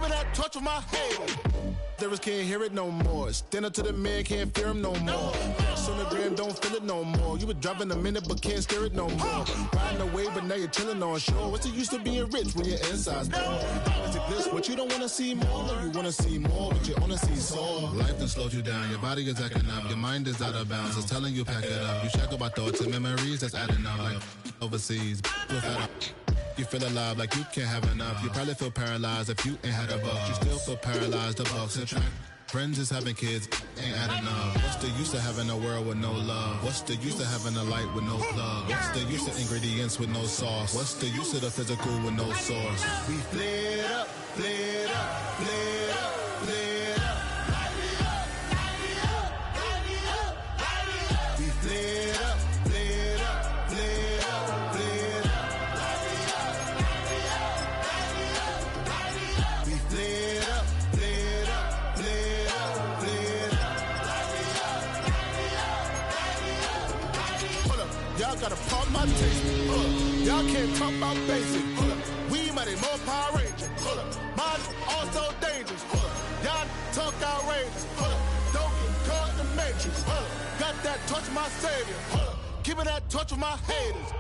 Give me that touch of my head. Lyrics can't hear it no more. Stand up to the man, can't fear him no more. Sonogram don't feel it no more. You were driving a minute but can't steer it no more. Riding away but now you're chilling on shore. What's the use of being rich when your inside's poor? Is it this what you don't want to see more? No, you want to see more but you want to see sore. Life done slowed you down. Your body is acting up. Your mind is out of bounds. It's telling you pack it up. You shackle by thoughts and memories that's adding up. Like overseas. You feel alive like you can't have enough. You probably feel paralyzed if you ain't had a buck. You still feel paralyzed, the bucks and track. Friends is having kids, ain't adding up. What's the use of having a world with no love? What's the use of having a light with no plug? What's the use of ingredients with no sauce? What's the use of the physical with no source? We flared up, flared up, flared up, flared up. Light me up, light me up, light me up, light me up. We flared up, flared up, flared up, flared up. Light me up, light me up, light me up, light me up. We flared up, flared up, flared up, flared up. Light me up, light me up, light me up, light me up. Hold up, y'all gotta pump my taste. Hold up, y'all can't talk about basic. Hold up, we mighty more Power Ranger. Hold up, mine also dangerous. Hold up, y'all talk outrageous. Hold up, don't get caught in the matrix. Hold up, got that touch of my savior. Hold up, give me that touch of my haters.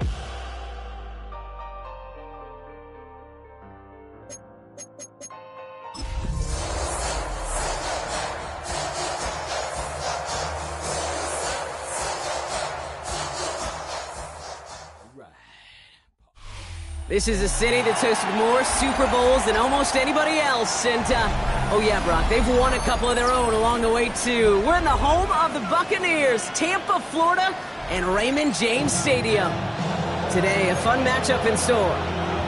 This is a city that's hosted more Super Bowls than almost anybody else. And, oh yeah, Brock, they've won a couple of their own along the way, too. We're in the home of the Buccaneers, Tampa, Florida, and Raymond James Stadium. Today, a fun matchup in store.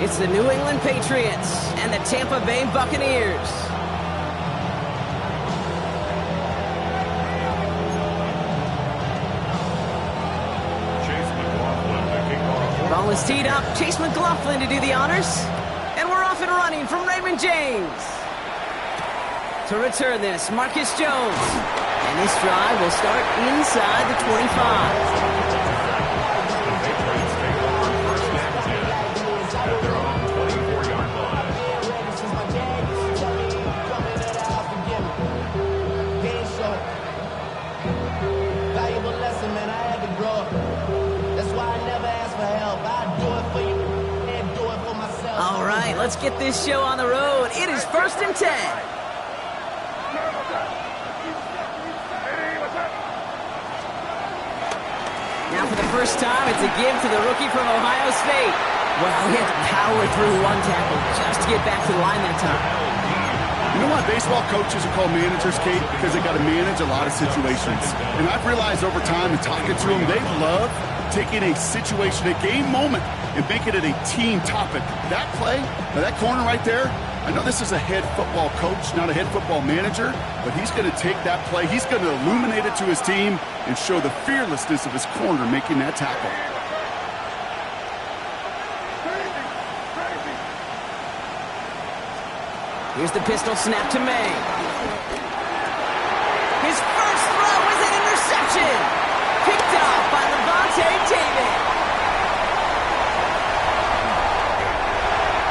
It's the New England Patriots and the Tampa Bay Buccaneers. Ball is teed up. Chase McLaughlin to do the honors. And we're off and running from Raymond James. To return this, Marcus Jones. And this drive will start inside the 25. All right, let's get this show on the road. It is 1st and 10. Now for the first time, it's a give to the rookie from Ohio State. Well, he had to power through one tackle just to get back to the line that time. You know why baseball coaches are called managers, Kate? Because they got to manage a lot of situations. And I've realized over time and talking to them, they love taking a situation, a game moment, and making it a team topic. That play, that corner right there, I know this is a head football coach, not a head football manager, but he's going to take that play, he's going to illuminate it to his team and show the fearlessness of his corner making that tackle. Here's the pistol snap to May. His first throw is an interception. Picked off by Levante David.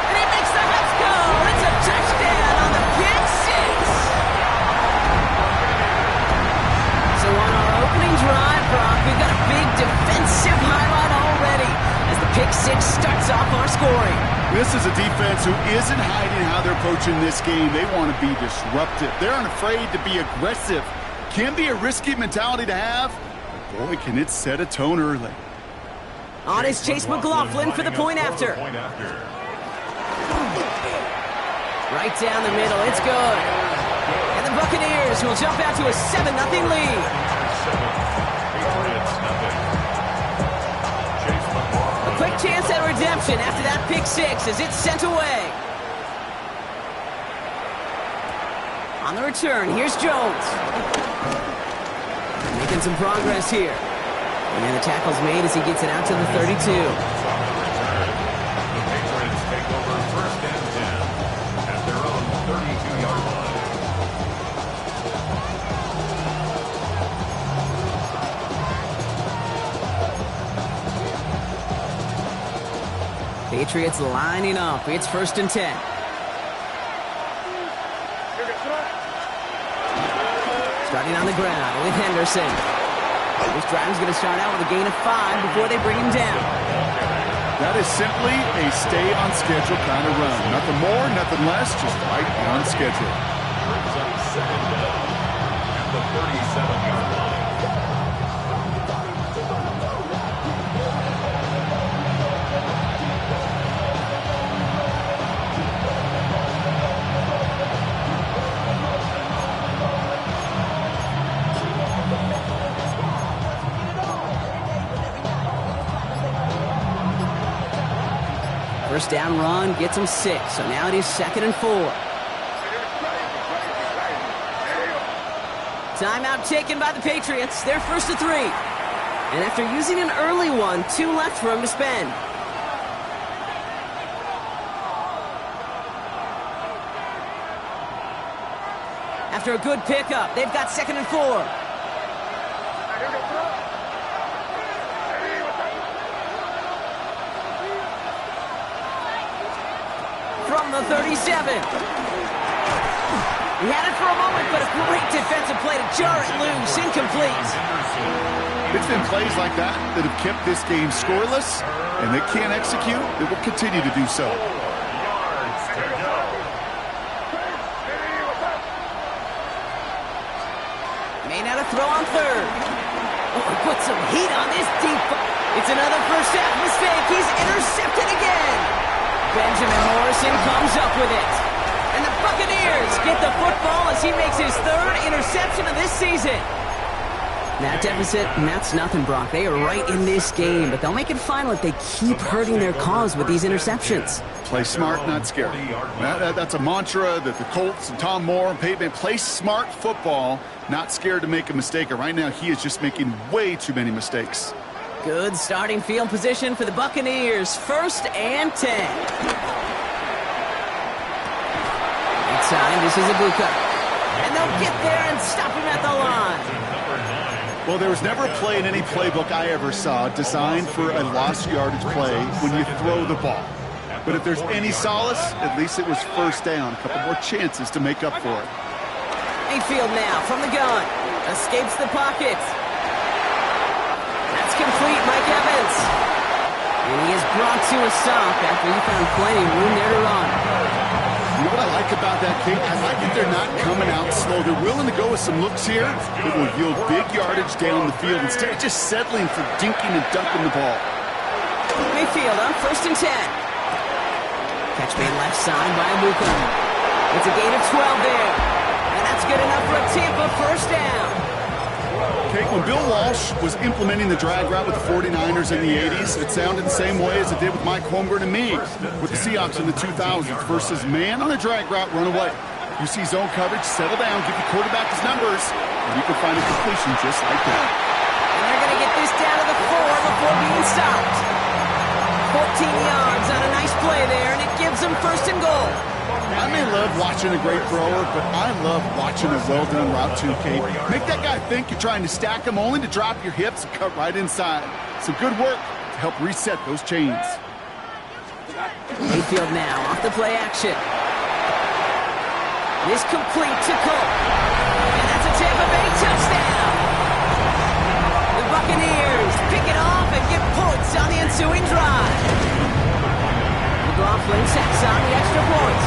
And he makes the Huts go. It's a touchdown on the pick six. So on our opening drive, Brock, we've got a big defensive highlight already as the pick six starts off our scoring. This is a defense who isn't hiding how they're approaching this game. They want to be disruptive. They're unafraid to be aggressive. Can be a risky mentality to have. Boy, can it set a tone early. On is Chase McLaughlin for the point after. Right down the middle, it's good. And the Buccaneers will jump out to a 7-0 lead. A quick chance at redemption after that pick six as it's sent away. On the return, here's Jones. Making some progress here. And then the tackle's made as he gets it out to the 32. The Patriots take over 1st and 10 at their own 32-yard line. Patriots lining up. It's 1st and 10. Starting on the ground with Henderson. This drive's going to start out with a gain of 5 before they bring him down. That is simply a stay-on-schedule kind of run. Nothing more, nothing less, just right on schedule. Brings up second down at the 37-yard line. First down run gets him 6, so now it is 2nd and 4. Timeout taken by the Patriots. They're 1st and 3. And after using an early one, 2 left for him to spend. After a good pickup, they've got 2nd and 4. From the 37. He had it for a moment, but a great defensive play to jar it loose. Incomplete. It's been plays like that that have kept this game scoreless, and they can't execute. They will continue to do so. May not have throw on 3rd. Oh, put some heat on this deep. It's another first half mistake. He's intercepted again. Benjamin Morrison comes up with it. And the Buccaneers get the football as he makes his 3rd interception of this season. That deficit, and that's nothing, Brock. They are right in this game, but they'll make it final if they keep hurting their cause with these interceptions. Play smart, not scared. That's a mantra that the Colts and Tom Moore and Peyton play smart football, not scared to make a mistake. And right now, he is just making way too many mistakes. Good starting field position for the Buccaneers. 1st and 10. Next time, this is Ibuka. And they'll get there and stop him at the line. Well, there was never a play in any playbook I ever saw designed for a lost yardage play when you throw the ball. But if there's any solace, at least it was 1st down. A couple more chances to make up for it. Mayfield now from the gun. Escapes the pocket. That's complete, Mike Evans. And he is brought to a stop after he found plenty of room there to run. You know what I like about that, Kate? I like that they're not coming out slow. They're willing to go with some looks here that will yield big yardage down the field instead of just settling for dinking and dunking the ball. Mayfield on 1st and 10. Catch made left side by Ibuka. It's a gain of 12 there. And that's good enough for a Tampa 1st down. Okay, when Bill Walsh was implementing the drag route with the 49ers in the 80s, it sounded the same way as it did with Mike Holmgren and me with the Seahawks in the 2000s versus man on a drag route, run away. You see zone coverage, settle down, give your quarterback his numbers, and you can find a completion just like that. And they're going to get this down to the 4 before being stopped. 14 yards on a nice play there, and it gives them 1st and goal. I may love watching a great thrower, but I love watching a well-done route too, Kate. Make that guy think you're trying to stack him only to drop your hips and cut right inside. Some good work to help reset those chains. Mayfield now off the play action. This complete to Cole. And that's a Tampa Bay touchdown. The Buccaneers pick it off and get points on the ensuing drive. McLaughlin sacks on the extra point.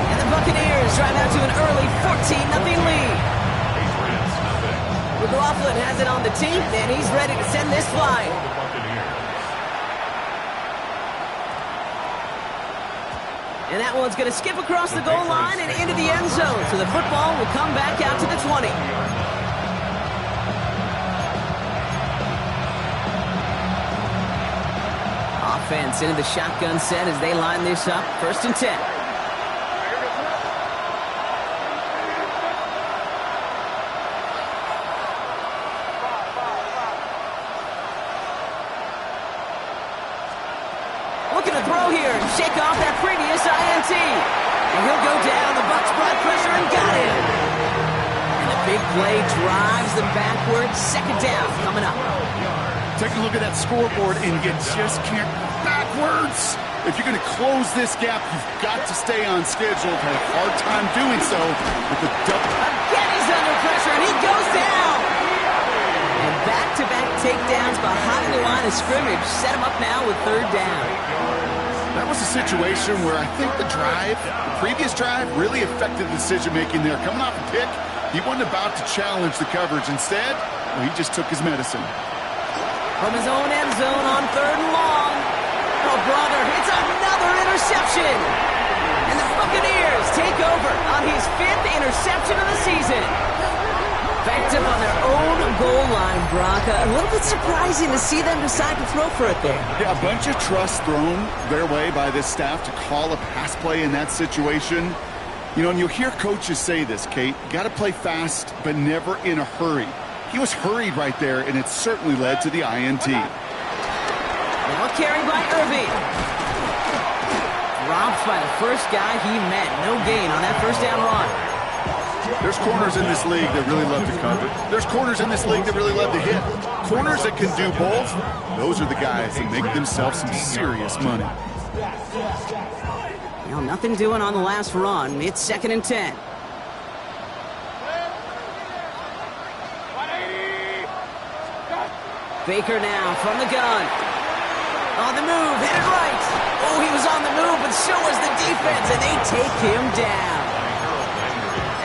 And the Buccaneers drive out to an early 14-0 lead. McLaughlin has it on the team, and he's ready to send this flying. And that one's going to skip across the goal line and into the end zone. So the football will come back out to the 20. Offense into the shotgun set as they line this up. 1st and 10. Looking to throw here and shake off that previous INT. And he'll go down. The Bucs brought pressure and got him. And the big play drives them backwards. 2nd down coming up. Take a look at that scoreboard, and you just can't backwards. If you're going to close this gap, you've got to stay on schedule. Had a hard time doing so with the double. Again, he's under pressure, and he goes down. And back-to-back takedowns behind the line of scrimmage set him up now with third down. That was a situation where I think the previous drive, really affected the decision-making there. Coming off a pick, he wasn't about to challenge the coverage. Instead, well, he just took his medicine. From his own end zone on third and long. Oh, brother, it's another interception. And the Buccaneers take over on his 5th interception of the season. Backed up on their own goal line, Brock. A little bit surprising to see them decide to throw for it there. Yeah, a bunch of trust thrown their way by this staff to call a pass play in that situation. You know, and you'll hear coaches say this, Kate. Got to play fast, but never in a hurry. He was hurried right there, and it certainly led to the INT. Now carried by Irving. Dropped by the first guy he met. No gain on that first down run. There's corners in this league that really love to cover. There's corners in this league that really love to hit. Corners that can do both, those are the guys that make themselves some serious money. You know, nothing doing on the last run. It's 2nd and 10. Baker now from the gun. On the move, headed right. Oh, he was on the move, but so was the defense, and they take him down.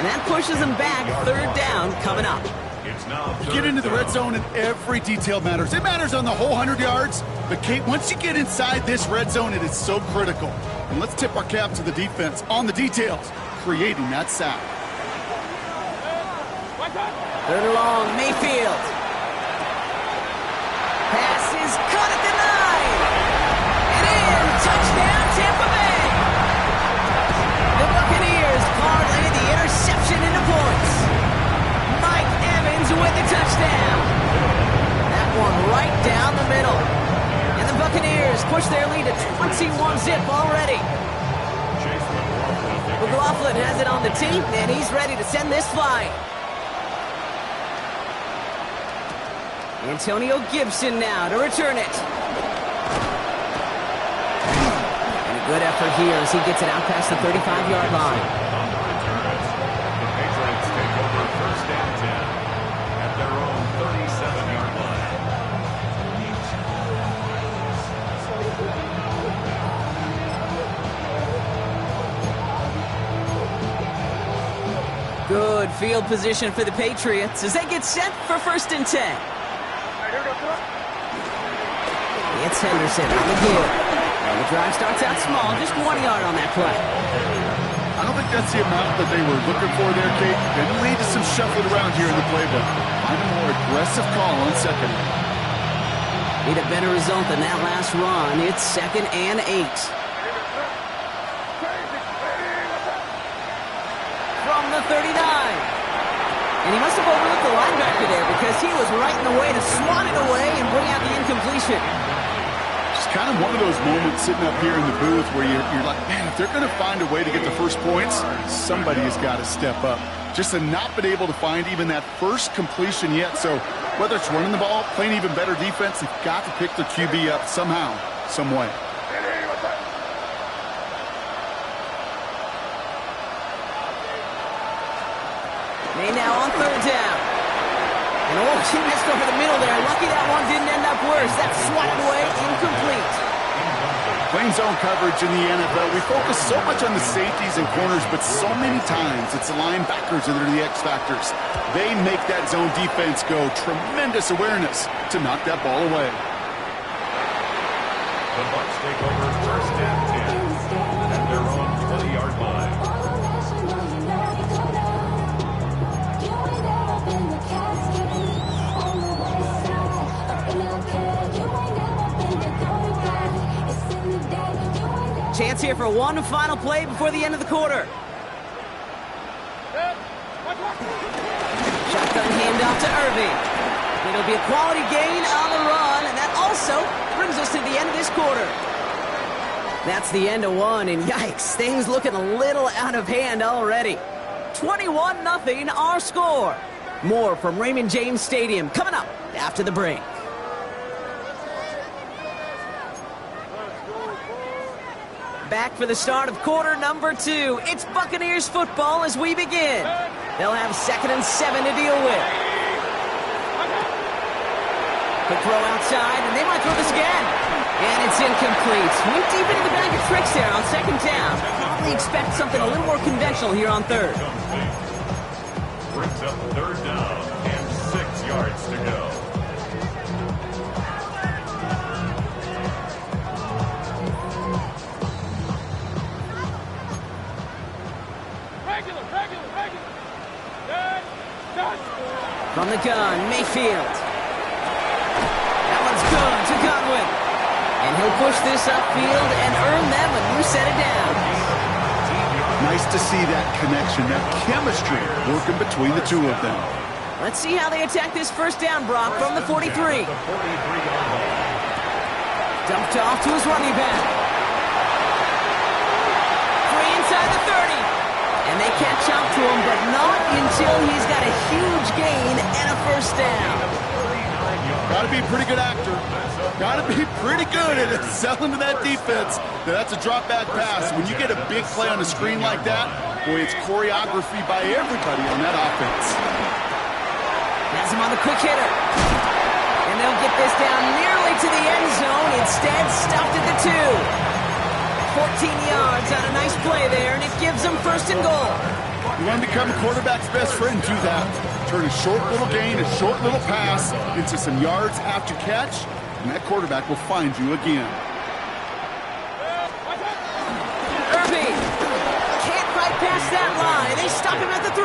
And that pushes them back. Third down coming up. You get into the red zone, and every detail matters. It matters on the whole 100 yards. But, Kate, once you get inside this red zone, it is so critical. And let's tip our cap to the defense on the details, creating that sack. Third and long, Mayfield. Pass is caught at the 9. And in, touchdown, Tampa Bay. The Buccaneers parlay the interception into points. Mike Evans with the touchdown. That one right down the middle. And the Buccaneers push their lead to 21-zip already. McLaughlin has it on the tee, and he's ready to send this flying. Antonio Gibson now to return it. And a good effort here as he gets it out past the 35-yard line. The Patriots take over first and 10 at their own 37-yard line. Good field position for the Patriots as they get set for first and 10. It's Henderson on the heel. Well, the drive starts out small, just 1 yard on that play. I don't think that's the amount that they were looking for there, Kate. Going to lead to some shuffling around here in the playbook. Find a more aggressive call on second. Need a better result than that last run. It's 2nd and 8. From the 39. And he must have overlooked the linebacker there because he was right in the way to swat it away and bring out the incompletion. Just kind of one of those moments sitting up here in the booth where you're like, man, if they're going to find a way to get the first points, somebody has got to step up. Just to not been able to find even that first completion yet. So whether it's running the ball, playing even better defense, they've got to pick their QB up somehow, some way. May now on third down. And oh, she missed over the middle there. Lucky that one didn't end up worse. That swatted away, incomplete. Playing zone coverage in the NFL, we focus so much on the safeties and corners, but so many times it's the linebackers that are the X factors. They make that zone defense go. Tremendous awareness to knock that ball away. The Bucs take over first and 10 at their own 20-yard line. Chance here for one final play before the end of the quarter. Shotgun handoff to Irving. It'll be a quality gain on the run, and that also brings us to the end of this quarter. That's the end of one, and yikes, things looking a little out of hand already. 21-0 our score. More from Raymond James Stadium coming up after the break. back for the start of quarter number 2. It's Buccaneers football as we begin. They'll have 2nd and 7 to deal with. Quick throw outside, and they might throw this again. And it's incomplete. Went deep into the bag of tricks there on 2nd down. Probably expect something a little more conventional here on 3rd. Brings up 3rd down and 6 yards to go. From the gun, Mayfield. That one's good to Godwin. And he'll push this upfield and earn them a new set of downs. Nice to see that connection, that chemistry working between the two of them. Let's see how they attack this 1st down, Brock, from the 43. Dumped off to his running back. Free inside the 30. And they catch up to him, but not until he's got a huge gain and a 1st down. Got to be a pretty good actor. Got to be pretty good at selling to that defense. That's a drop back pass. When you get a big play on the screen like that, boy, it's choreography by everybody on that offense. Has him on the quick hitter. And they'll get this down nearly to the end zone. Instead, stuffed at the 2. 14 yards on a nice play there, and it gives them 1st and goal. You want to become a quarterback's best friend, do that. Turn a short little gain, a short little pass into some yards after catch, and that quarterback will find you again. Irving can't fight past that line. They stop him at the 3.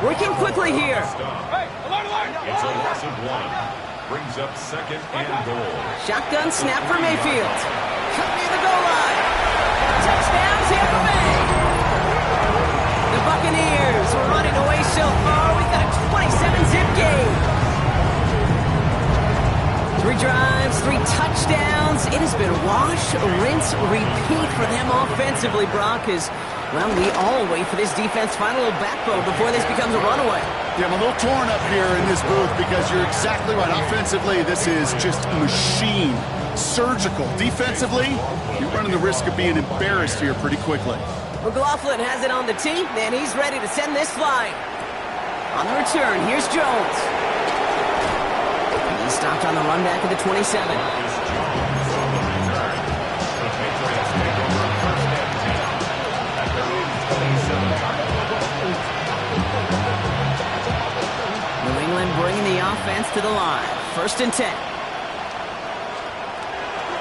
Working quickly here. It's a loss of 1. Brings up 2nd and goal. Shotgun snap for Mayfield. Cut near the goal line. Touchdown, Tampa Bay. The Buccaneers are running away so far. We've got a 27-zip game. 3 drives, 3 touchdowns. It has been wash, rinse, repeat for them offensively, Brock, as, well, we all wait for this defense to find a little backbone before this becomes a runaway. Yeah, I'm a little torn up here in this booth because you're exactly right. Offensively, this is just a machine. Surgical. Defensively, you're running the risk of being embarrassed here pretty quickly. McLaughlin has it on the tee, and he's ready to send this flying. On the return, here's Jones. He stopped on the run back at the 27. New England bringing the offense to the line. 1st and 10.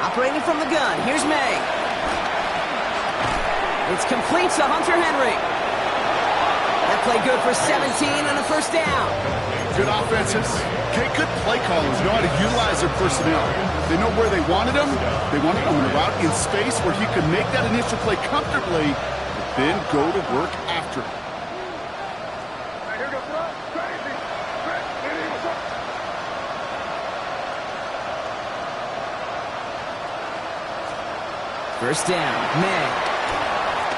Operating from the gun, here's May. It's complete to Hunter Henry. That play good for 17 and a 1st down. Good offenses. Okay, good play callers know how to utilize their personnel. They know where they wanted them. They wanted him on a route in space where he could make that initial play comfortably, but then go to work after it. First down, May.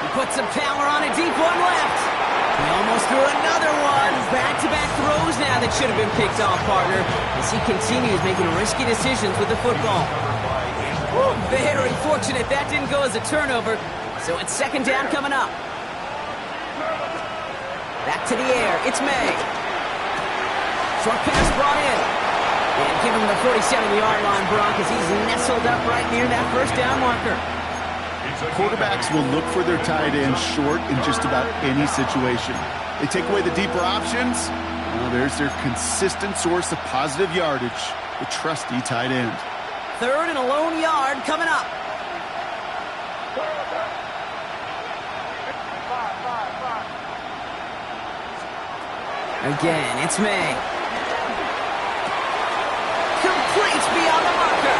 He puts some power on a deep one left. He almost threw another one. Back-to-back throws now that should have been picked off, partner, as he continues making risky decisions with the football. Ooh, very fortunate that didn't go as a turnover. So it's 2nd down coming up. Back to the air. It's May. Short pass brought in. And give him the 47-yard line, Brock, as he's nestled up right near that 1st down marker. Quarterbacks will look for their tight end short in just about any situation. They take away the deeper options. Well, there's their consistent source of positive yardage, the trusty tight end. 3rd and a lone yard coming up. Again, it's May. Complete beyond the marker.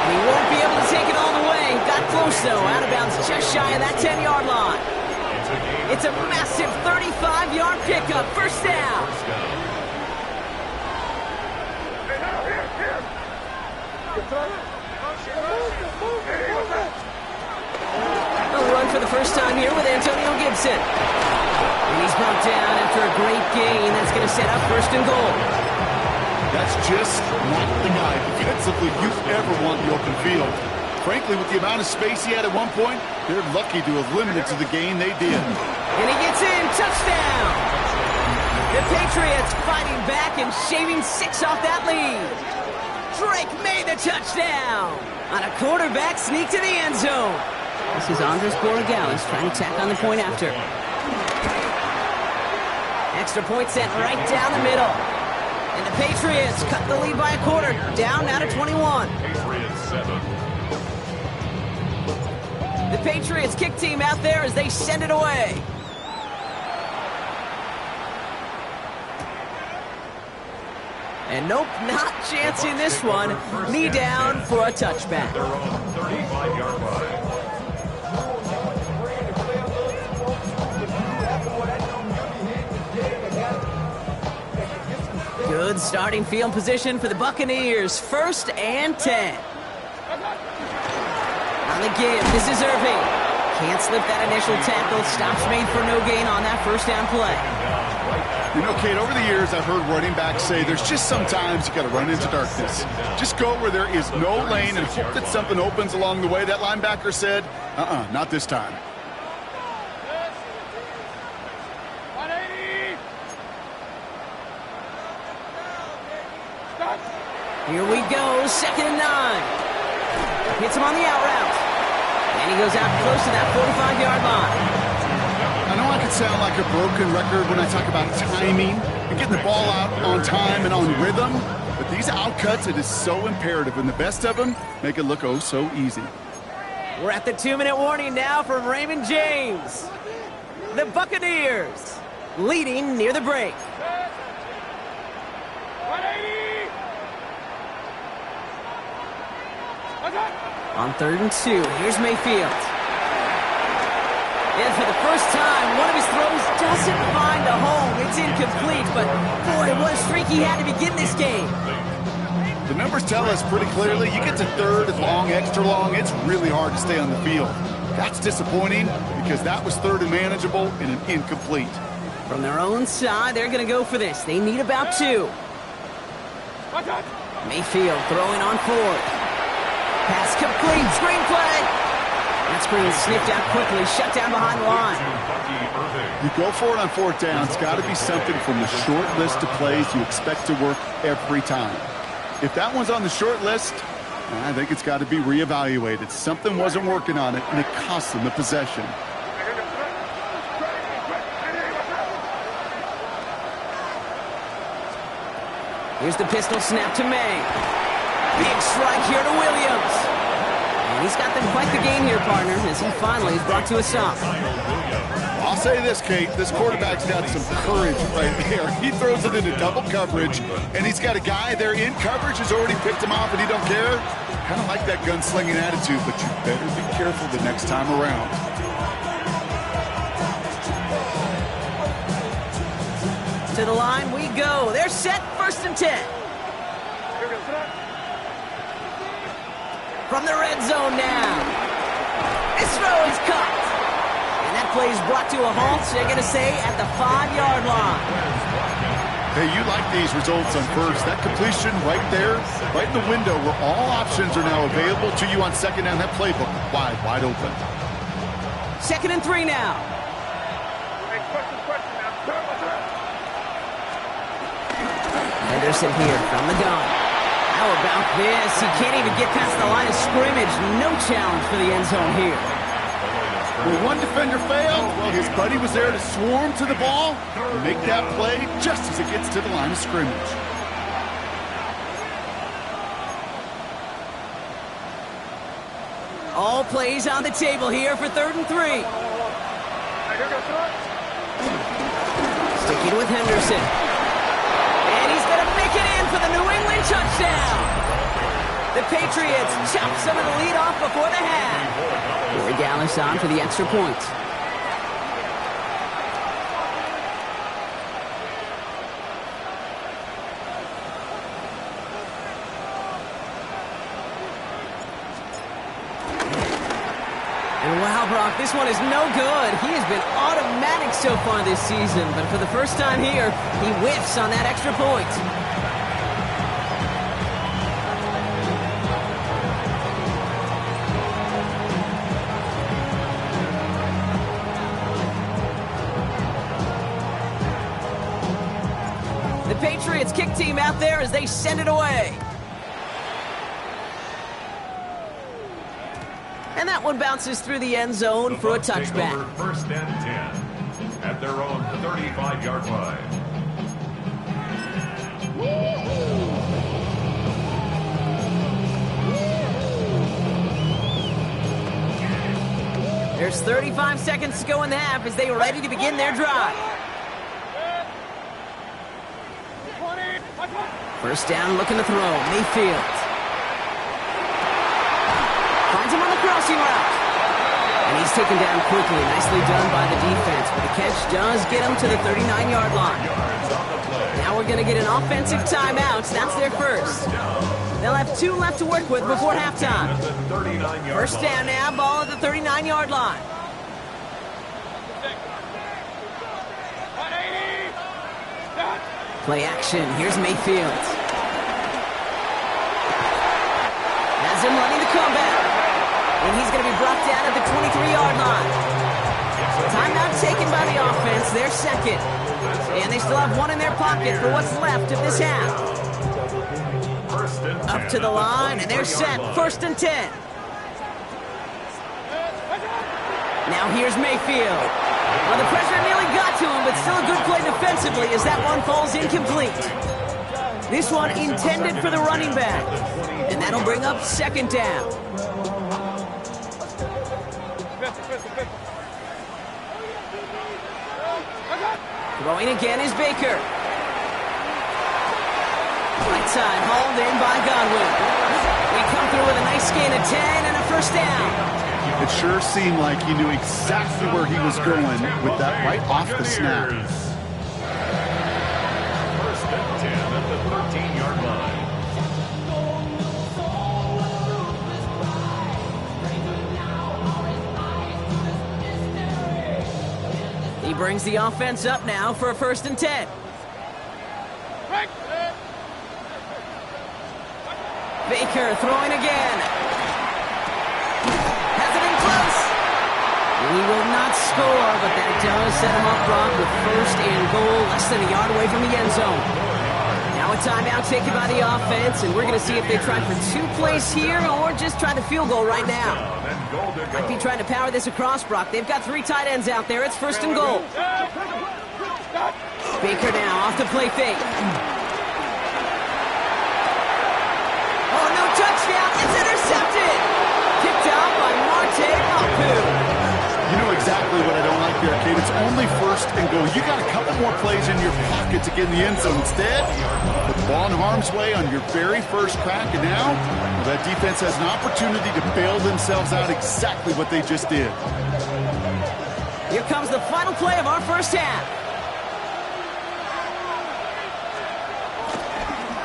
And he won't be able to take it all the way. Got close, though. Out of bounds just shy of that 10-yard line. It's a massive 35-yard pickup. 1st down. They'll run for the first time here with Antonio Gibson. And he's brought down after a great gain. That's going to set up 1st and goal. That's just not the guy defensively you ever want in the open field. Frankly, with the amount of space he had at one point, they're lucky to have limited to the gain they did. And he gets in. Touchdown! The Patriots fighting back and shaving 6 off that lead. Drake made the touchdown on a quarterback sneak to the end zone. This is Andres Borregales trying to tack on the point after. Extra point sent right down the middle. And the Patriots cut the lead by a quarter, down now to 21. Patriots 7. The Patriots kick team out there as they send it away. And nope, not chancing this one. Knee down for a touchback. Their own 35-yard line. Good starting field position for the Buccaneers. 1st and 10. On the give, this is Irving. Can't slip that initial tackle. Stops made for no gain on that first down play. You know, Kate, over the years, I've heard running backs say there's just sometimes you got to run into darkness. Just go where there is no lane and hope that something opens along the way. That linebacker said, not this time. Here we go, 2nd and 9. Hits him on the out route. And he goes out close to that 45-yard line. I know I could sound like a broken record when I talk about timing and getting the ball out on time and on rhythm, but these outcuts, it is so imperative, and the best of them make it look oh so easy. We're at the 2-minute warning now from Raymond James. The Buccaneers leading near the break. On 3rd and 2, here's Mayfield. And for the first time, one of his throws doesn't find a home. It's incomplete, but boy, what a streak he had to begin this game. The numbers tell us pretty clearly, you get to 3rd and long, extra long, it's really hard to stay on the field. That's disappointing because that was 3rd and manageable and an incomplete. From their own side, they're going to go for this. They need about 2. Mayfield throwing on 4th. Pass complete, screen play. That screen sniffed out quickly, shut down behind the line. You go for it on 4th down. It's got to be something from the short list of plays you expect to work every time. If that one's on the short list, I think it's got to be reevaluated. Something wasn't working on it, and it cost them the possession. Here's the pistol snap to May. Big strike here to Williams. And he's got them quite the game here, partner, as he finally is brought to a stop. I'll say this, Kate. This quarterback's got some courage right there. He throws it into double coverage, and he's got a guy there in coverage who's already picked him off, and he don't care. Kind of like that gunslinging attitude, but you better be careful the next time around. To the line we go. They're set, 1st and 10. From the red zone now. This throw is caught. And that play is brought to a halt, they're going to say, at the 5-yard line. Hey, you like these results on 1st. That completion right there, right in the window where all options are now available to you on 2nd down. That playbook wide open. 2nd and 3 now. Henderson here from the gun. How about this? He can't even get past the line of scrimmage. No challenge for the end zone here. Well, one defender failed. Well, his buddy was there to swarm to the ball and make that play just as it gets to the line of scrimmage. All plays on the table here for 3rd and 3. Sticking with Henderson. And he's going to make it in for the New England touchdown. The Patriots chop some of the lead off before the half. Borregales on for the extra point. And wow, Brock, this one is no good. He has been automatic so far this season, but for the first time here, he whiffs on that extra point. The Patriots kick team out there as they send it away. And that one bounces through the end zone for a touchback. First and 10 at their own 35-yard line. There's 35 seconds to go in the half as they are ready to begin their drive. First down, looking to throw. Mayfield. Finds him on the crossing route. And he's taken down quickly. Nicely done by the defense. But the catch does get him to the 39-yard line. Now we're going to get an offensive timeout. That's their first. They'll have 2 left to work with before halftime. First down now, ball at the 39-yard line. Play action. Here's Mayfield. Has him running the comeback. And he's going to be brought down at the 23-yard line. Timeout taken by the offense. They're second. And they still have 1 in their pocket for what's left of this half. Up to the line, and they're set. First and 10. Now here's Mayfield. Well, the pressure nearly got to him, but still a good play defensively as that one falls incomplete. This one intended for the running back. And that'll bring up second down. Throwing again is Baker. Right side, hauled in by Godwin. We come through with a nice gain of 10 and a first down. It sure seemed like he knew exactly where he was going with that right off the snap. First and 10 at the 13-yard line. He brings the offense up now for a first and 10. Baker throwing again. Has it in close. He will not score, but that does set him up, Brock, with first and goal, less than a yard away from the end zone. Now a timeout taken by the offense, and we're going to see if they try for 2 plays here or just try the field goal right now. Might be trying to power this across, Brock. They've got 3 tight ends out there. It's first and goal. Baker now off the play fake. Touchdown, it's intercepted! Picked out by Marte Mapu. You know exactly what I don't like there, Kate. It's only first and goal. You got a couple more plays in your pocket to get in the end zone. Instead, put the ball in harm's way on your very first crack, and now that defense has an opportunity to bail themselves out exactly what they just did. Here comes the final play of our first half.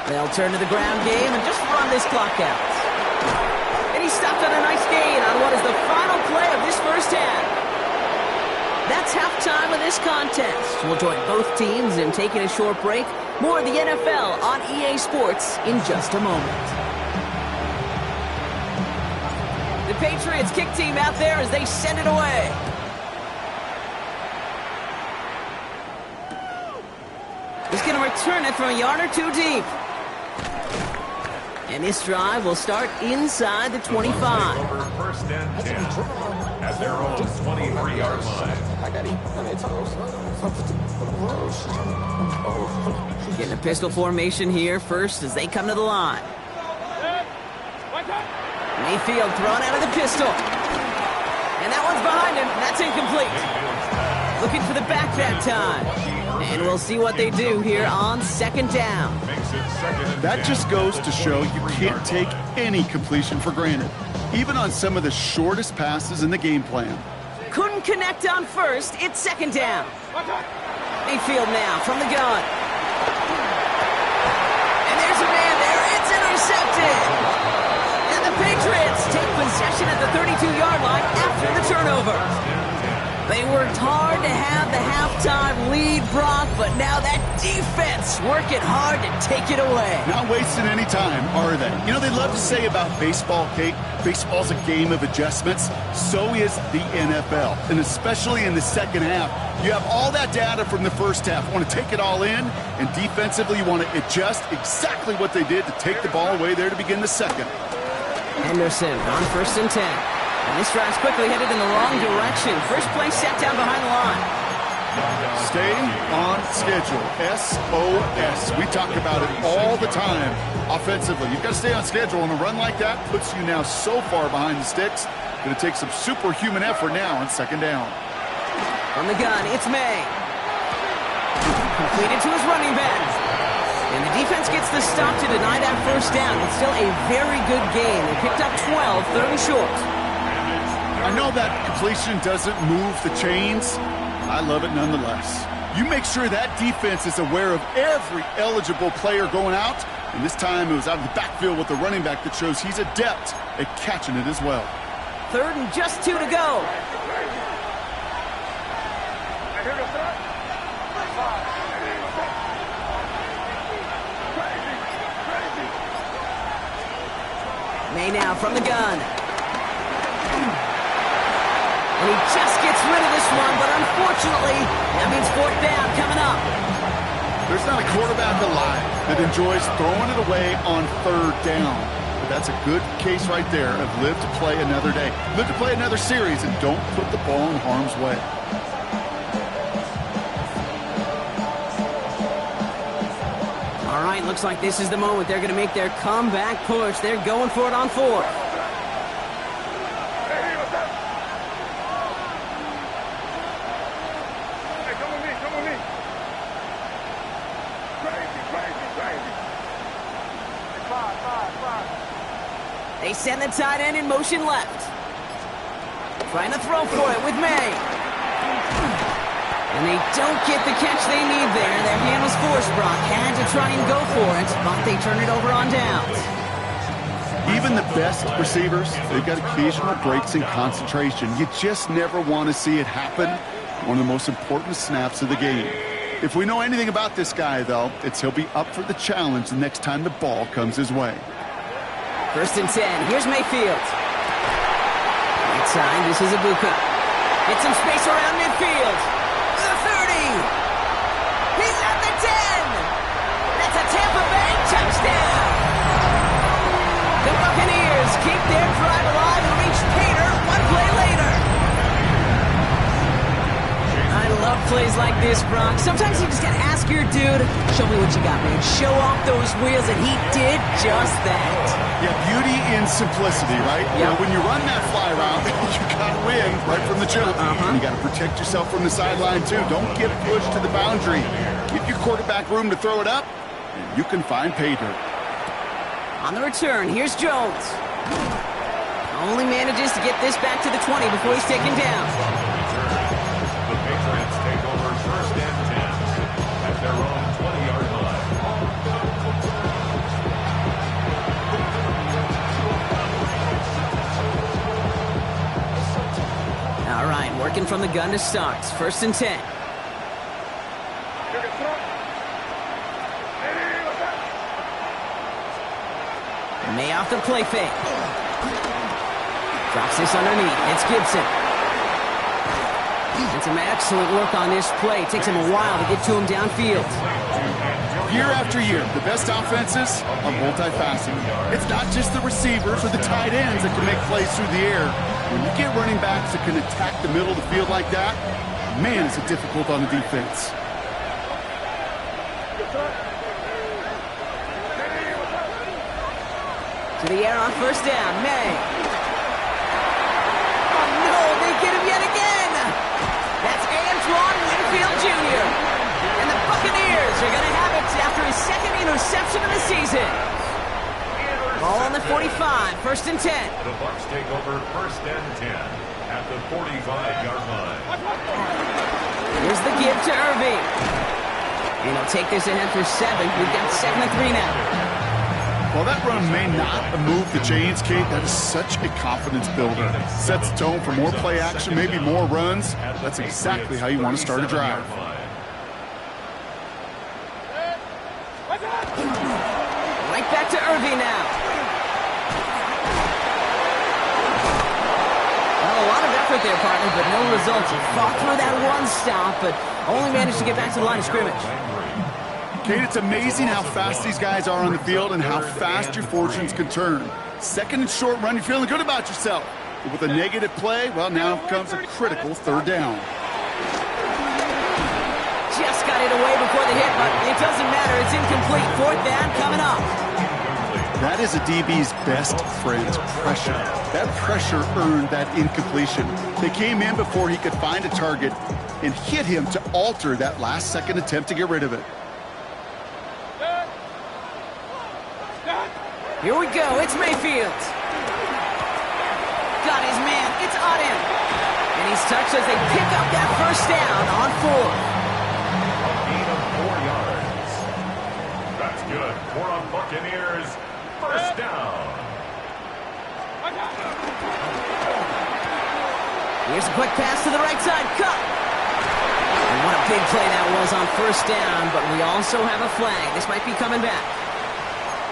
They'll turn to the ground game and just run this clock out. And he stopped on a nice gain on what is the final play of this first half. That's halftime of this contest. We'll join both teams in taking a short break. More of the NFL on EA Sports in just a moment. The Patriots kick team out there as they send it away. He's going to return it from a yard or 2 deep. And this drive will start inside the 25. First and 10 at their own 23-yard line. Getting a pistol formation here first as they come to the line. Mayfield thrown out of the pistol. And that one's behind him. That's incomplete. Looking for the back that time. And we'll see what they do here on second down. That just goes to show you can't take any completion for granted, even on some of the shortest passes in the game plan. Couldn't connect on first. It's second down. Mayfield now from the gun. And there's a man there. It's intercepted. And the Patriots take possession at the 32-yard line after the turnover. They worked hard to have the halftime lead, Brock, but now that defense working hard to take it away. Not wasting any time, are they? You know, they love to say about baseball, Kate, baseball's a game of adjustments. So is the NFL, and especially in the second half. You have all that data from the first half. You want to take it all in, and defensively you want to adjust exactly what they did to take the ball away there to begin the second. Henderson on 1st and 10. And this drive's quickly headed in the wrong direction. First play set down behind the line. Stay on schedule. SOS. We talk about it all the time offensively. You've got to stay on schedule, and a run like that puts you now so far behind the sticks. Going to take some superhuman effort now on 2nd down. On the gun, it's May. Completed to his running back. And the defense gets the stop to deny that 1st down. It's still a very good game. They picked up 12, 3rd and short. I know that completion doesn't move the chains. I love it nonetheless. You make sure that defense is aware of every eligible player going out. And this time it was out of the backfield with the running back that shows he's adept at catching it as well. 3rd and just 2 to go. May now from the gun. And he just gets rid of this one, but unfortunately, that means 4th down coming up. There's not a quarterback alive that enjoys throwing it away on 3rd down. But that's a good case right there of live to play another day. Live to play another series, and don't put the ball in harm's way. All right, looks like this is the moment. They're going to make their comeback push. They're going for it on 4th. They send the tight end in motion left. Trying to throw for it with May. And they don't get the catch they need there. Their hand was forced, Brock. Had to try and go for it, but they turn it over on downs. Even the best receivers, they've got occasional breaks in concentration. You just never want to see it happen. One of the most important snaps of the game. If we know anything about this guy, though, it's he'll be up for the challenge the next time the ball comes his way. 1st and 10. Here's Mayfield. Right side, this is Ibuka. Get some space around midfield. The 30. He's at the 10. That's a Tampa Bay touchdown. The Buccaneers keep their drive alive and reach Pater 1 play later. I love plays like this, Brock. Sometimes you just gotta ask your dude, show me what you got, man. Show off those wheels, and he did just that. Yeah, beauty in simplicity, right? Yeah. You know, when you run that fly route, you gotta win right from the jump. And you gotta protect yourself from the sideline, too. Don't get pushed to the boundary. Give your quarterback room to throw it up, and you can find pay dirt. On the return, here's Jones. Only manages to get this back to the 20 before he's taken down. The Patriots take over 1st and 10 at their own 20-yard line. All right, working from the gun to start. 1st and 10. May off the play fake. Drops this underneath. It's Gibson. And some excellent work on this play. It takes him a while to get to him downfield. Year after year, the best offenses are multifaceted. It's not just the receivers or the tight ends that can make plays through the air. When you get running backs that can attack the middle of the field like that, man, is it difficult on the defense. To the air on 1st down, May. Oh no, they get him yet again. That's Antoine Winfield Jr. And the Buccaneers are going to have it after his 2nd interception of the season. Ball on the 45, 1st and 10. The Bucs take over 1st and 10 at the 45-yard line. Here's the give to Irving. And he'll take this ahead for 7. We've got 2nd and 3 now. While that run may not have moved the chains, Kate, that is such a confidence builder. Sets the tone for more play action, maybe more runs. That's exactly how you want to start a drive. Right back to Irving now. Well, a lot of effort there, partner, but no results. He fought through that one stop, but only managed to get back to the line of scrimmage. Kate, it's amazing how fast these guys are on the field and how fast your fortunes can turn. Second and short run, you're feeling good about yourself. But with a negative play, well, now comes a critical third down. Just got it away before the hit, but it doesn't matter. It's incomplete. Fourth down coming up. That is a DB's best friend, pressure. That pressure earned that incompletion. They came in before he could find a target and hit him to alter that last-second attempt to get rid of it. Here we go. It's Mayfield. Got his man. It's on him. And he's touched as they pick up that first down on 4. A gain of 4 yards. That's good. For a Buccaneers first down. Here's a quick pass to the right side. Cut. And what a big play that was on first down, but we also have a flag. This might be coming back.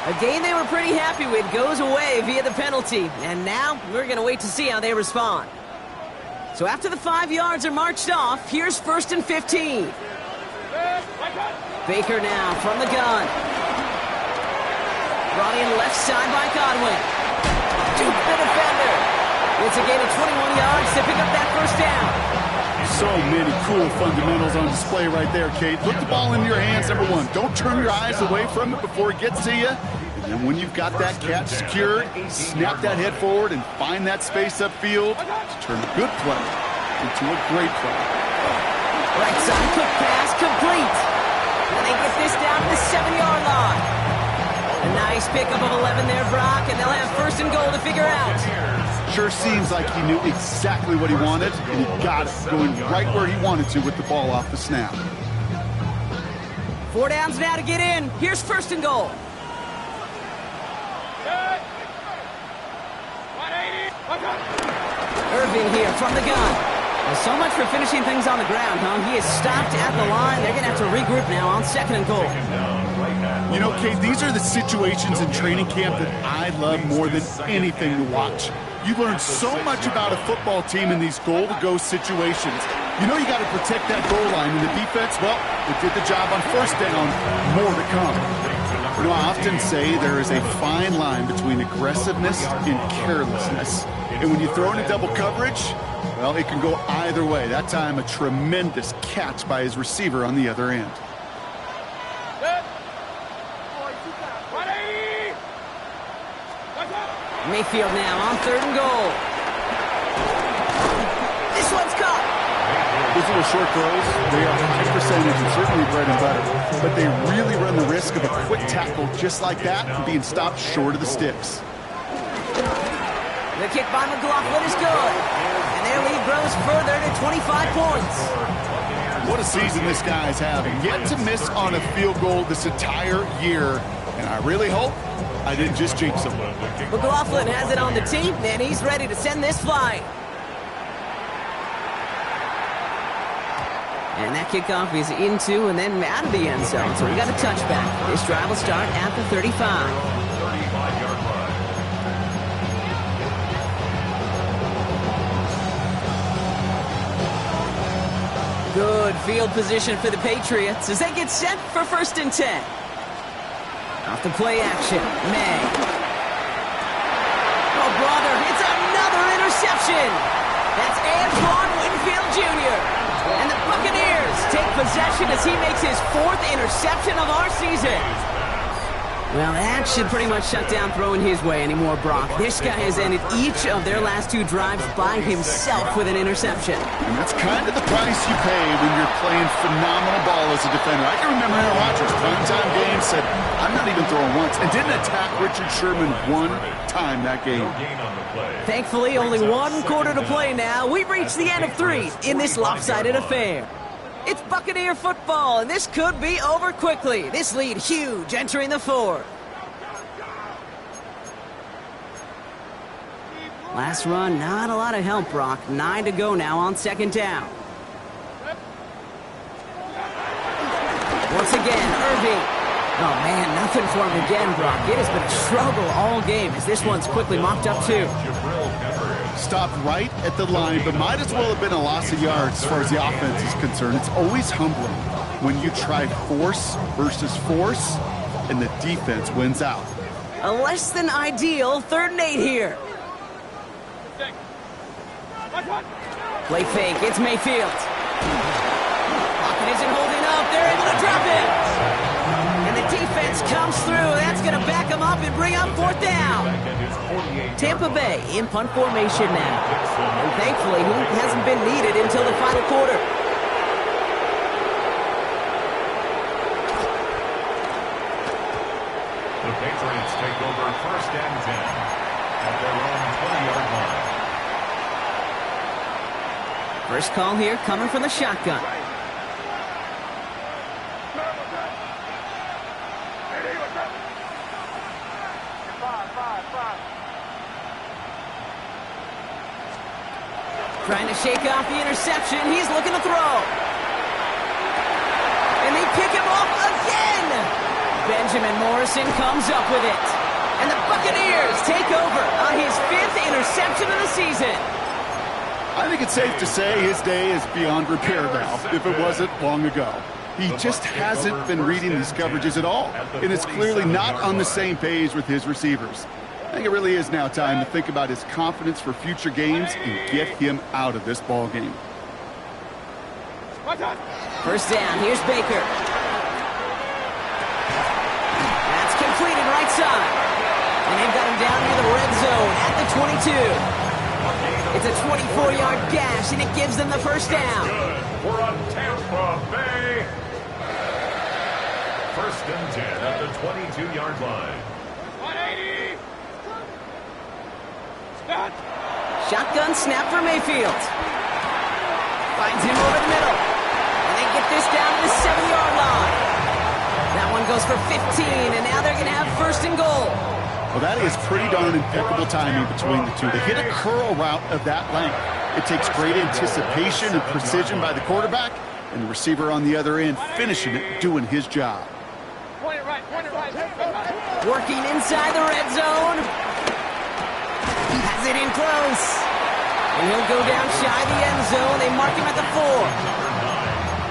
A game they were pretty happy with goes away via the penalty. And now we're going to wait to see how they respond. So after the 5 yards are marched off, here's 1st and 15. Baker now from the gun. Brought in left side by Godwin. Duke the defender. It's a gain of 21 yards to pick up that first down. So many cool fundamentals on display right there, Kate. Put the ball into your hands, number one. Don't turn your eyes away from it before it gets to you. And then when you've got that catch secured, snap that head forward and find that space upfield to turn a good play into a great play. Right side, quick pass, complete. And they get this down to the 7-yard line. A nice pickup of 11 there, Brock, and they'll have 1st and goal to figure out. Sure seems like he knew exactly what he wanted, and he got it, going right where he wanted to with the ball off the snap. 4 downs now to get in. Here's 1st and goal. Irving here from the gun. Well, so much for finishing things on the ground, huh? He is stopped at the line. They're going to have to regroup now on 2nd and goal. You know, Kate, these are the situations in training camp that I love more than anything to watch. You learn so much about a football team in these goal-to-go situations. You know you got to protect that goal line, and the defense, well, they did the job on 1st down. More to come. You know, I often say there is a fine line between aggressiveness and carelessness. And when you throw into double coverage, well, it can go either way. That time, a tremendous catch by his receiver on the other end. Mayfield now on 3rd and goal. This one's caught. Those little short throws, they are high percentage and certainly bread and butter. But they really run the risk of a quick tackle just like that and being stopped short of the sticks. The kick by McLaughlin is good. And their lead grows further to 25 points. What a season this guy's having. Yet to miss on a field goal this entire year. And I really hope I didn't just jinx him. McLaughlin has it on the team, and he's ready to send this flying. And that kickoff is into and then out of the end zone, so we got a touchback. This drive will start at the 35. 35-yard line. Good field position for the Patriots as they get set for 1st and 10. Off the play action, May. Oh, brother, it's another interception. That's Antoine Winfield Jr. And the Buccaneers take possession as he makes his 4th interception of our season. Well, that should pretty much shut down throwing his way anymore, Brock. This guy has ended each of their last 2 drives by himself with an interception. And that's kind of the price you pay when you're playing phenomenal ball as a defender. I can remember Aaron Rodgers, primetime game, said, I'm not even throwing once, and didn't attack Richard Sherman one time that game. Thankfully, only 1 quarter to play now. We've reached the end of 3 in this lopsided affair. It's Buccaneer football, and this could be over quickly. This lead huge entering the 4th. Last run, not a lot of help, Brock. 9 to go now on second down. Once again, Irving. Oh, man, nothing for him again, Brock. It has been a struggle all game as this one's quickly mopped up, too. Stopped right at the line, but might as well have been a loss of yards as far as the offense is concerned. It's always humbling when you try force versus force, and the defense wins out. A less than ideal 3rd and 8 here. Play fake, it's Mayfield. Pocket isn't holding up, they're able to drop it. And the defense comes through, that's going to back them up and bring up 4th down. Tampa Bay in punt formation now. Thankfully, he hasn't been needed until the final quarter. The Patriots take over 1st and 10 at their own 20-yard line. First call here coming from the shotgun. Trying to shake off the interception. He's looking to throw. And they pick him off again. Benjamin Morrison comes up with it. And the Buccaneers take over on his 5th interception of the season. I think it's safe to say his day is beyond repair now, if it wasn't long ago. He just hasn't been reading these coverages at all, and it's clearly not on the same page with his receivers. I think it really is now time to think about his confidence for future games and get him out of this ball game. First down, here's Baker. That's completed right side. And they've got him down near the red zone at the 22. It's a 24-yard gash, and it gives them the first down. We're on Tampa Bay. 1st and 10 at the 22-yard line. 180. Shotgun snap for Mayfield. Finds him over the middle. And they get this down to the 7-yard line. That one goes for 15, and now they're going to have 1st and goal. Well, that is pretty darn impeccable timing between the two. They hit a curl route of that length. It takes great anticipation and precision by the quarterback, and the receiver on the other end finishing it, doing his job. Point it right. Working inside the red zone. Has it in close. And he'll go down shy of the end zone. They mark him at the 4.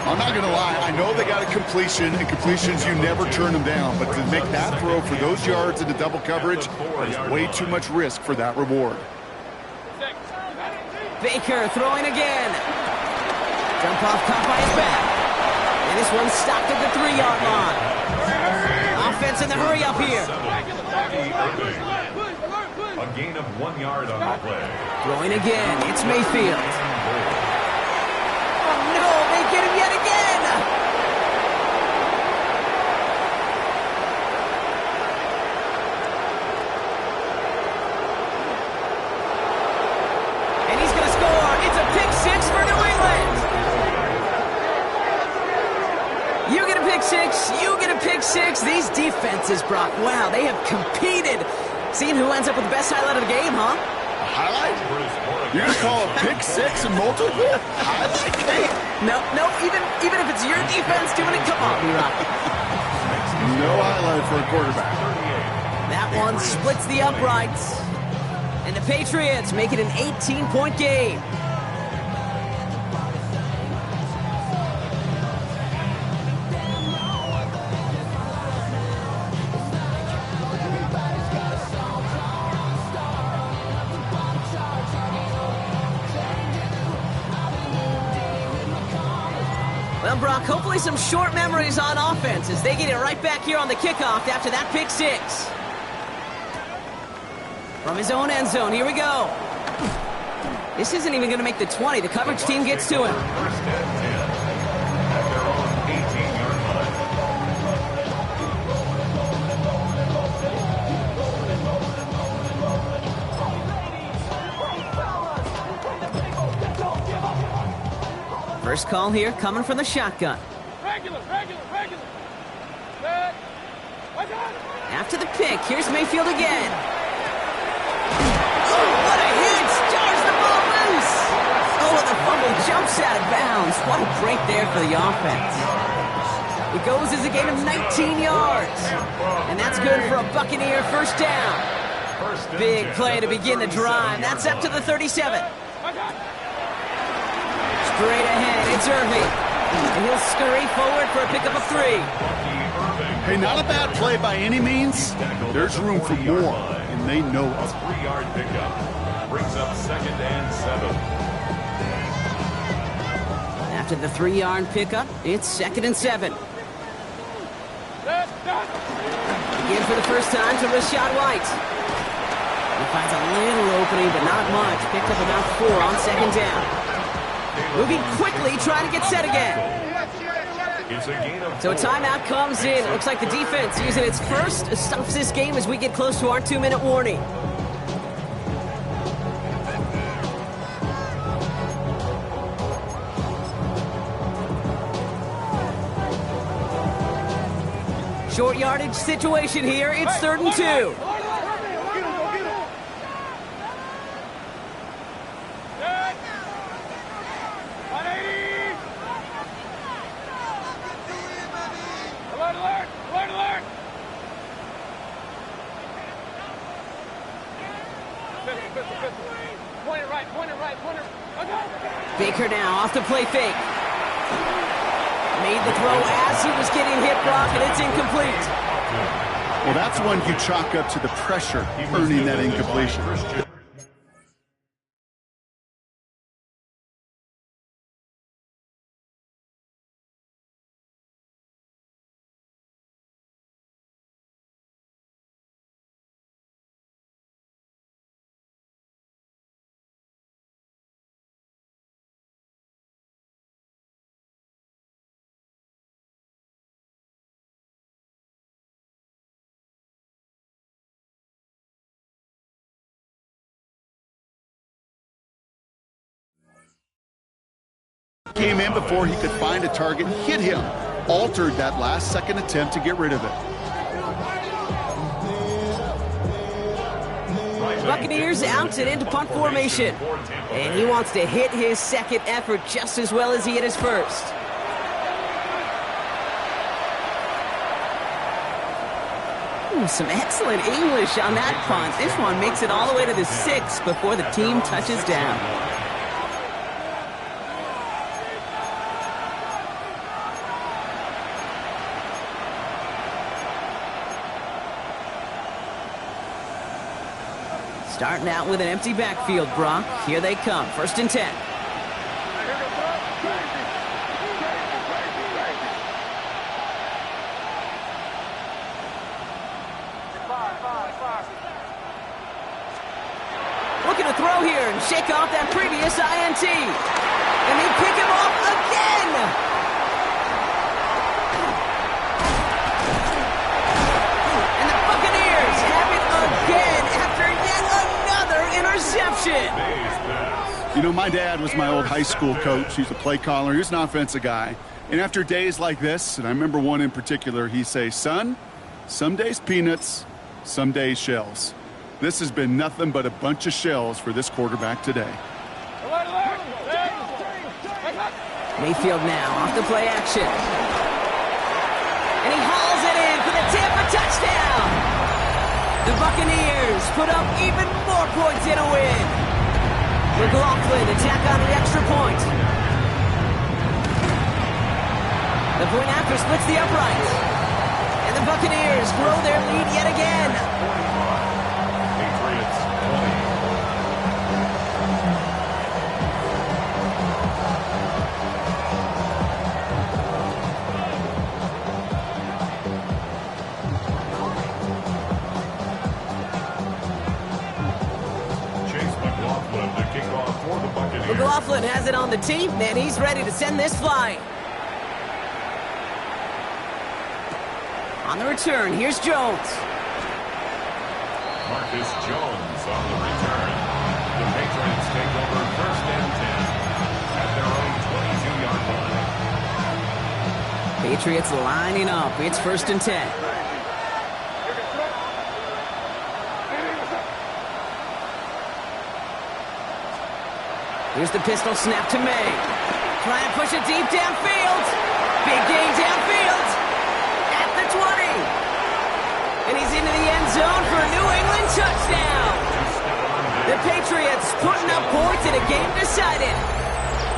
I'm not going to lie. I know they got a completion, and completions, you never turn them down. But to make that throw for those yards into double coverage, there's way too much risk for that reward. Baker throwing again. Jump off caught by his back. And this one's stopped at the 3-yard line. Offense in the hurry up here. A gain of 1 yard on the play. Throwing again. It's Mayfield. Oh, no. They get him yet again. And he's going to score. It's a pick 6 for New England. You get a pick 6. You get a pick 6. These defenses, Brock, wow, they have competed. Seeing who ends up with the best highlight of the game, huh? Highlight? You're going to call a pick 6 and multiple? Highlight game? No, even if it's your defense doing it, come on, B-Rock. No highlight for a quarterback. That one splits the uprights. And the Patriots make it an 18-point game. Well, Brock, hopefully some short memories on offense as they get it right back here on the kickoff after that pick 6. From his own end zone, here we go. This isn't even going to make the 20. The coverage team gets to him. 1st and 10 at their own 18-yard line. First call here coming from the shotgun. Regular. After the pick, here's Mayfield again. Oh, what a hit! runs! Oh, and the fumble jumps out of bounds. What a break there for the offense. It goes as a gain of 19 yards. And that's good for a Buccaneer first down. Big play to begin the drive. That's up to the 37. Straight ahead, it's Irving. And he'll scurry forward for a pickup of 3. Hey, not a bad play by any means. There's room for more, and they know it. A 3-yard pickup brings up 2nd and 7. After the 3-yard pickup, it's 2nd and 7. Again for the first time to Rashad White. He finds a little opening, but not much. Picked up about 4 on 2nd down. Moving quickly, trying to get set again. So a timeout comes in. It looks like the defense using its first stops this game as we get close to our 2-minute warning. Short yardage situation here. It's 3rd and 2. Baker now off the play fake. Made the throw as he was getting hit, Brock, and it's incomplete. Well, that's one you chalk up to the pressure earning that incompletion. Came in before he could find a target, hit him, altered that last-second attempt to get rid of it. Buccaneers out and into punt formation. And he wants to hit his second effort just as well as he hit his first. Ooh, some excellent English on that punt. This one makes it all the way to the 6 before the team touches down. Starting out with an empty backfield, Brock. Here they come. 1st and 10. Looking to throw here and shake off that previous INT. And they pick him off again. And the Buccaneers have it again after yet another interception. You know, my dad was my old high school coach. He's a play caller. He's an offensive guy. And after days like this, and I remember one in particular, he'd say, son, some days peanuts, some days shells. This has been nothing but a bunch of shells for this quarterback today. Mayfield now off the play action. And he hauls it in for the Tampa touchdown. The Buccaneers put up even more points in a win. McLaughlin to tack on the extra point. The point after splits the upright. And the Buccaneers grow their lead yet again. McLaughlin has it on the tee, and he's ready to send this flying. On the return, here's Jones. Marcus Jones on the return. The Patriots take over 1st and 10 at their own 22-yard line. Patriots lining up. It's 1st and 10. Here's the pistol snap to May. Trying to push it deep downfield. Big gain downfield. At the 20. And he's into the end zone for a New England touchdown. The Patriots putting up points in a game decided.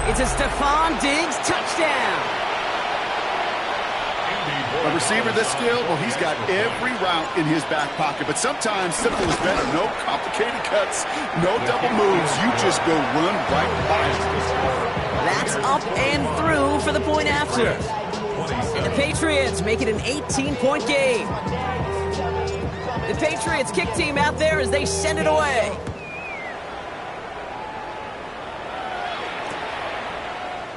It's a Stephon Diggs touchdown. A receiver this skilled, well, he's got every route in his back pocket. But sometimes simple is better. No complicated cuts, no double moves. You just go run right by it. That's up and through for the point after. And the Patriots make it an 18-point game. The Patriots kick team out there as they send it away.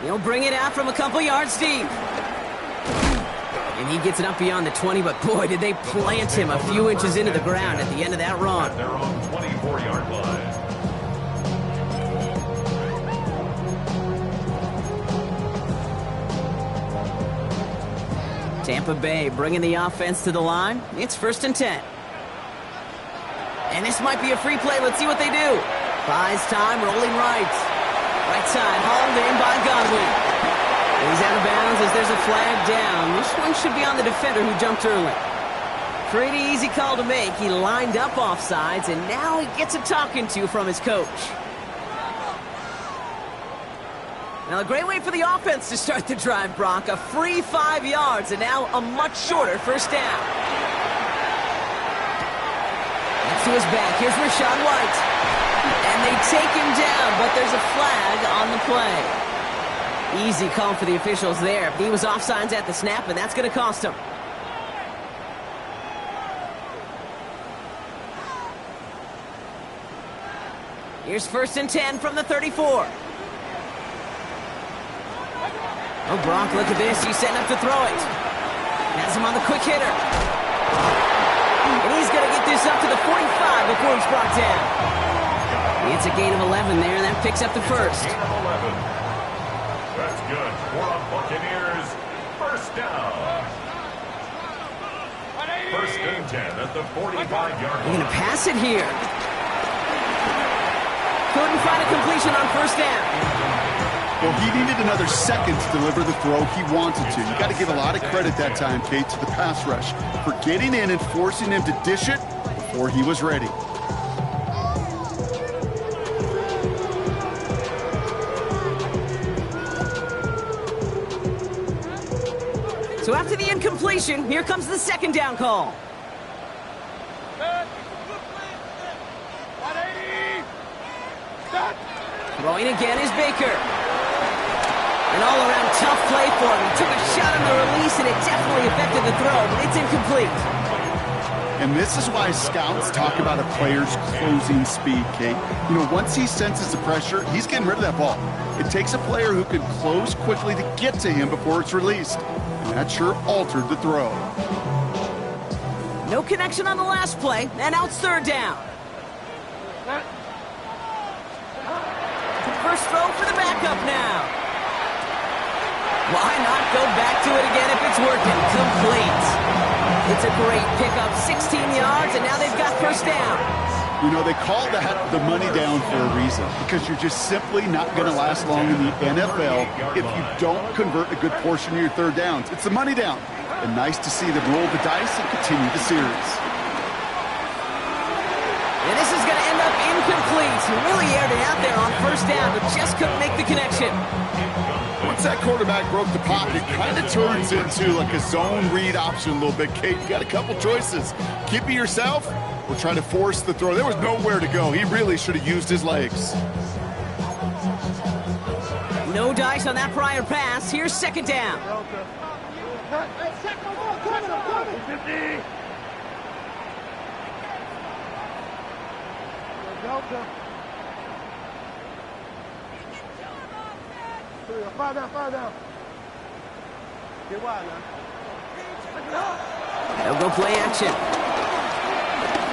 He'll bring it out from a couple yards deep. And he gets it up beyond the 20, but boy, did they plant him a few inches into the ground at the end of that run. They're on 24-yard line. Tampa Bay bringing the offense to the line. It's 1st and 10. And this might be a free play. Let's see what they do. Buys time, rolling right. Right side, hauled in by Godwin. He's out of bounds as there's a flag down. This one should be on the defender who jumped early. Pretty easy call to make. He lined up offsides, and now he gets a talking to from his coach. Now, a great way for the offense to start the drive, Brock. A free 5 yards, and now a much shorter first down. That's to his back. Here's Rachaad White. And they take him down, but there's a flag on the play. Easy call for the officials there. He was offsides at the snap, and that's going to cost him. Here's 1st and 10 from the 34. Oh, Brock, look at this. He's setting up to throw it. Has him on the quick hitter. And he's going to get this up to the 45 before he's brought down. It's a gain of 11 there, and that picks up the first. Gain of 11. That's good. For the Buccaneers, first down. 1st and 10 at the 45-yard line. They're going to pass it here. Couldn't find a completion on first down. Well, he needed another second to deliver the throw he wanted to. You got to give a lot of credit that time, Kate, to the pass rush for getting in and forcing him to dish it before he was ready. So after the incompletion, here comes the 2nd down call. Throwing again is Baker. An all-around tough play for him. He took a shot on the release, and it definitely affected the throw, but it's incomplete. And this is why scouts talk about a player's closing speed, Kate. You know, once he senses the pressure, he's getting rid of that ball. It takes a player who can close quickly to get to him before it's released. And that sure altered the throw. No connection on the last play, and now it's 3rd down. First throw for the backup now. Why not go back to it again if it's working? Complete. It's a great pickup, 16 yards, and now they've got first down. You know, they call that the money down for a reason, because you're just simply not going to last long in the NFL if you don't convert a good portion of your 3rd downs. It's the money down. And nice to see them roll the dice and continue the series. And this is going to end up incomplete. He really aired it out there on first down, but just couldn't make the connection. Once that quarterback broke the pocket, it kind of turns into like a zone read option a little bit. Kate, you got a couple choices. Keep it yourself or try to force the throw. There was nowhere to go. He really should have used his legs. No dice on that prior pass. Here's 2nd down. They'll go play action.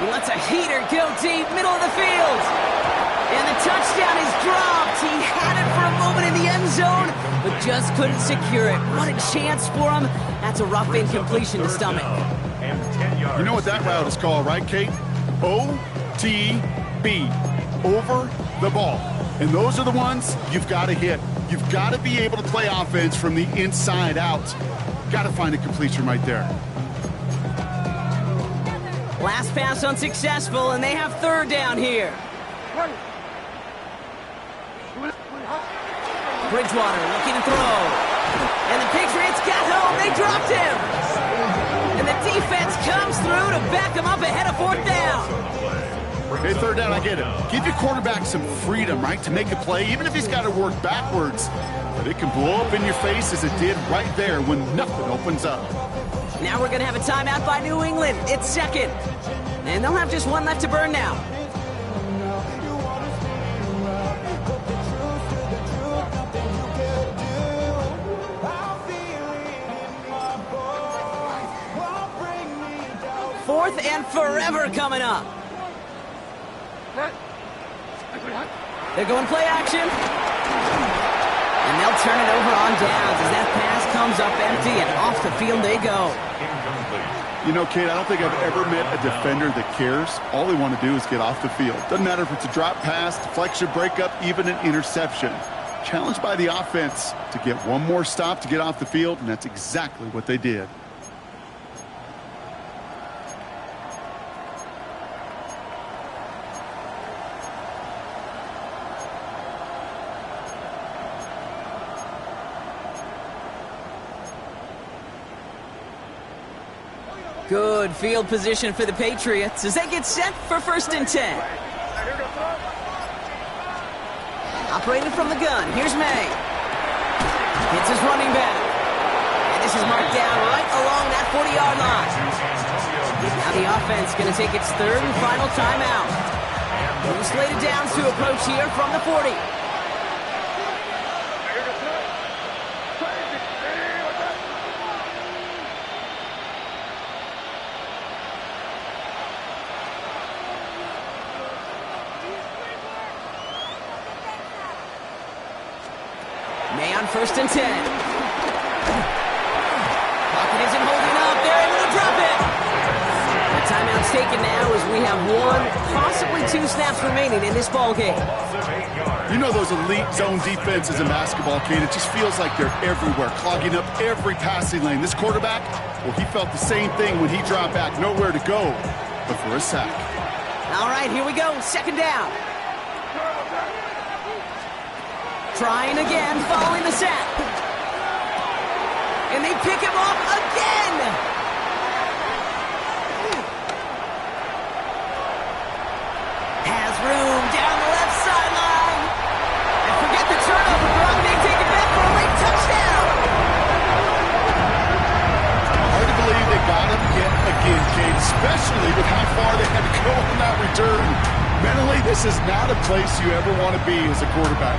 He lets a heater go deep, middle of the field. And the touchdown is dropped. He had it for a moment in the end zone, but just couldn't secure it. What a chance for him. That's a rough incompletion to stomach. You know what that route is called, right, Kate? OTB. Over the ball. And those are the ones you've got to hit. You've got to be able to play offense from the inside out. Got to find a completion right there. Last pass unsuccessful, and they have third down here. Bridgewater looking to throw. And the Patriots got home. They dropped him. And the defense comes through to back him up ahead of fourth down. Hey, third down, I get it. Give your quarterback some freedom, right, to make a play, even if he's got to work backwards. But it can blow up in your face as it did right there when nothing opens up. Now we're going to have a timeout by New England. It's second. And they'll have just one left to burn now. Fourth and forever coming up. They're going play action. And they'll turn it over on downs as that pass comes up empty and off the field they go. You know, Kate, I don't think I've ever met a defender that cares. All they want to do is get off the field. Doesn't matter if it's a drop pass, deflection, breakup, even an interception. Challenged by the offense to get one more stop to get off the field, and that's exactly what they did. Good field position for the Patriots as they get set for 1st and 10. Operating from the gun, here's May. Hits his running back. And this is marked down right along that 40-yard line. Now the offense going to take its third and final timeout. Two slated downs to approach here from the 40. May on 1st and 10. Pocket isn't holding up. They're able to drop it. The timeout's taken now as we have one, possibly two snaps remaining in this ball game. You know those elite zone defenses in basketball, Kate, it just feels like they're everywhere, clogging up every passing lane. This quarterback, well, he felt the same thing when he dropped back. Nowhere to go but for a sack. All right, here we go. 2nd down. Trying again, following the sack. And they pick him off again. Has room down the left sideline. And forget the turnover, Brock. They take it back for a late touchdown. Hard to believe they got him yet again, Kate, especially with how far they had to go on that return. Mentally, this is not a place you ever want to be as a quarterback.